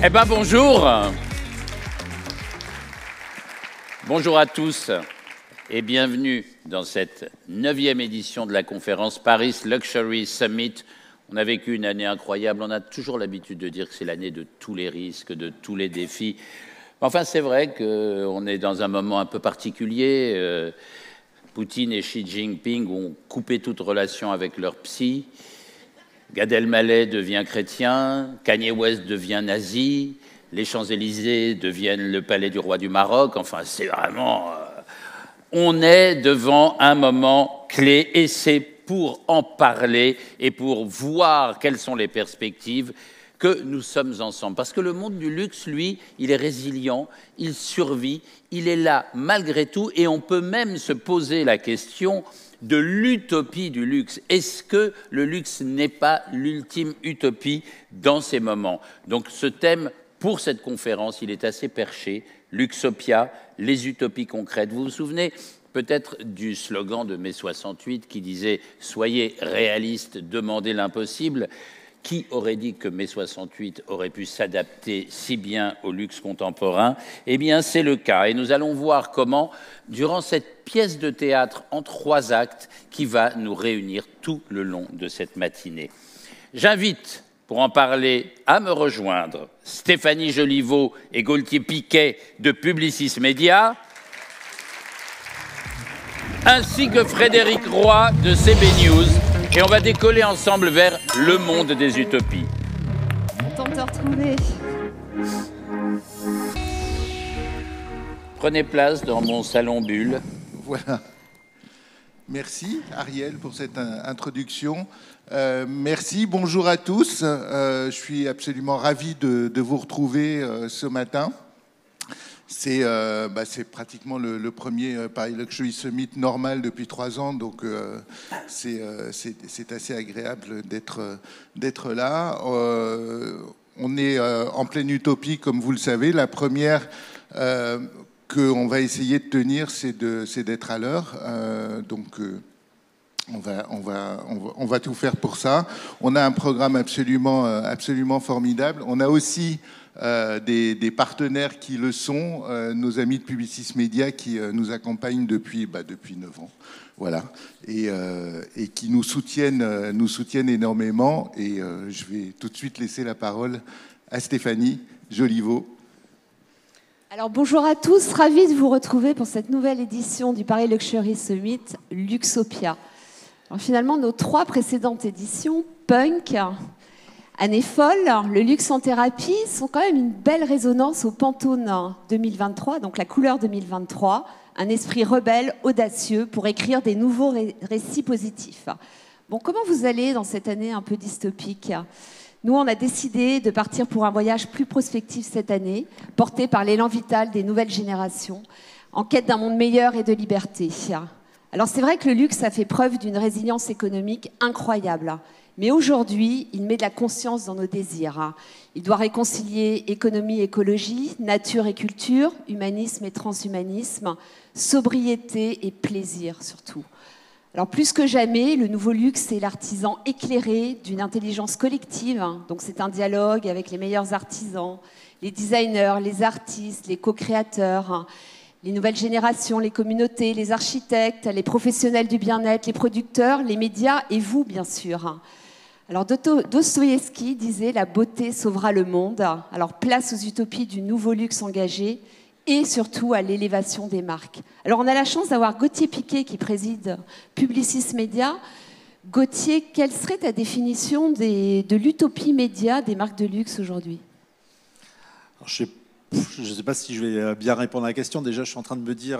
Eh bien bonjour. Bonjour à tous et bienvenue dans cette 9e édition de la conférence Paris Luxury Summit. On a vécu une année incroyable, on a toujours l'habitude de dire que c'est l'année de tous les risques, de tous les défis. Enfin, c'est vrai qu'on est dans un moment un peu particulier. Poutine et Xi Jinping ont coupé toute relation avec leur psy. Gad Elmaleh devient chrétien, Kanye West devient nazi, les Champs-Élysées deviennent le palais du roi du Maroc. Enfin, c'est vraiment... on est devant un moment clé et c'est pour en parler et pour voir quelles sont les perspectives que nous sommes ensemble. Parce que le monde du luxe, lui, il est résilient, il survit, il est là malgré tout et on peut même se poser la question de l'utopie du luxe. Est-ce que le luxe n'est pas l'ultime utopie dans ces moments? Donc ce thème, pour cette conférence, il est assez perché. Luxopia, les utopies concrètes. Vous vous souvenez peut-être du slogan de mai 68 qui disait « Soyez réalistes, demandez l'impossible ». Qui aurait dit que mai 68 aurait pu s'adapter si bien au luxe contemporain? Eh bien, c'est le cas. Et nous allons voir comment, durant cette pièce de théâtre en 3 actes, qui va nous réunir tout le long de cette matinée. J'invite, pour en parler, à me rejoindre Stéphanie Joliveau et Gauthier Piquet de Publicis Média, ainsi que Frédéric Roy de CB News. Et on va décoller ensemble vers le monde des utopies. Content de te retrouver. Prenez place dans mon salon bulle. Voilà. Merci Ariel pour cette introduction. Merci, bonjour à tous. Je suis absolument ravi de vous retrouver ce matin. C'est pratiquement le premier Paris Luxury Summit normal depuis 3 ans, donc c'est assez agréable d'être là. On est en pleine utopie, comme vous le savez. La première qu'on va essayer de tenir, c'est d'être à l'heure. On va tout faire pour ça. On a un programme absolument formidable. On a aussi des partenaires qui le sont, nos amis de Publicis Média qui nous accompagnent depuis 9 ans, voilà, et qui nous soutiennent énormément. Et je vais tout de suite laisser la parole à Stéphanie Joliveau. Alors bonjour à tous, ravi de vous retrouver pour cette nouvelle édition du Paris Luxury Summit Luxopia. Alors, finalement, nos 3 précédentes éditions, Punk, Année folle, le luxe en thérapie, sont quand même une belle résonance au Pantone 2023, donc la couleur 2023, un esprit rebelle, audacieux pour écrire des nouveaux récits positifs. Bon, comment vous allez dans cette année un peu dystopique ? Nous, on a décidé de partir pour un voyage plus prospectif cette année, porté par l'élan vital des nouvelles générations, en quête d'un monde meilleur et de liberté. Alors c'est vrai que le luxe a fait preuve d'une résilience économique incroyable. Mais aujourd'hui, il met de la conscience dans nos désirs. Il doit réconcilier économie et écologie, nature et culture, humanisme et transhumanisme, sobriété et plaisir surtout. Alors plus que jamais, le nouveau luxe est l'artisan éclairé d'une intelligence collective. Donc c'est un dialogue avec les meilleurs artisans, les designers, les artistes, les co-créateurs, les nouvelles générations, les communautés, les architectes, les professionnels du bien-être, les producteurs, les médias et vous, bien sûr. Alors Dostoïevski disait « La beauté sauvera le monde ». Alors place aux utopies du nouveau luxe engagé et surtout à l'élévation des marques. Alors on a la chance d'avoir Gauthier Piquet qui préside Publicis Média. Gauthier, quelle serait ta définition de l'utopie média des marques de luxe aujourd'hui ? Je ne sais pas si je vais bien répondre à la question. Déjà, je suis en train de me dire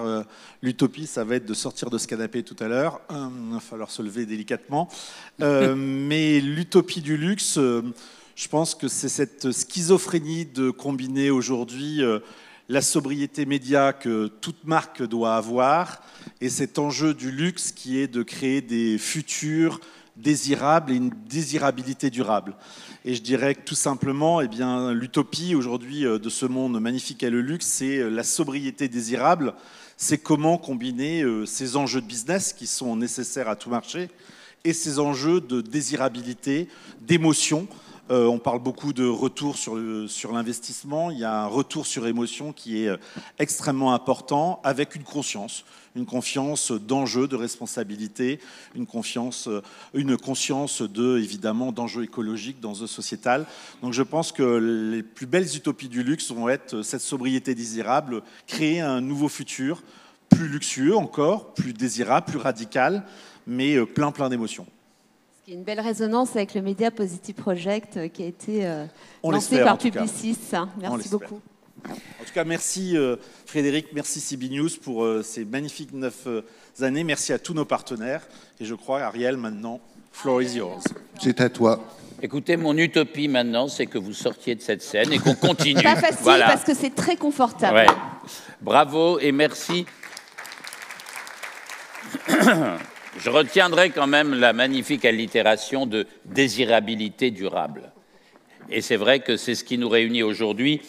l'utopie, ça va être de sortir de ce canapé tout à l'heure. Il va falloir se lever délicatement. Mais l'utopie du luxe, je pense que c'est cette schizophrénie de combiner aujourd'hui la sobriété média que toute marque doit avoir et cet enjeu du luxe qui est de créer des futurs désirables et une désirabilité durable. Et je dirais que tout simplement, eh bien, l'utopie aujourd'hui de ce monde magnifique qu'est le luxe, c'est la sobriété désirable. C'est comment combiner ces enjeux de business qui sont nécessaires à tout marché et ces enjeux de désirabilité, d'émotion, On parle beaucoup de retour sur l'investissement. Il y a un retour sur émotion qui est extrêmement important, avec une confiance d'enjeux, de responsabilité, une conscience évidemment d'enjeux écologiques, d'enjeux sociétals. Donc je pense que les plus belles utopies du luxe vont être cette sobriété désirable, créer un nouveau futur, plus luxueux encore, plus désirable, plus radical, mais plein d'émotions. Il y a une belle résonance avec le Media Positive Project qui a été lancé par Publicis. Merci beaucoup. En tout cas, merci Frédéric, merci CB News pour ces magnifiques 9 années. Merci à tous nos partenaires. Et je crois, Ariel, maintenant, floor is yours. C'est à toi. Écoutez, mon utopie maintenant, c'est que vous sortiez de cette scène et qu'on continue. Pas facile parce que c'est très confortable. Ouais. Bravo et merci. Je retiendrai quand même la magnifique allitération de désirabilité durable. Et c'est vrai que c'est ce qui nous réunit aujourd'hui.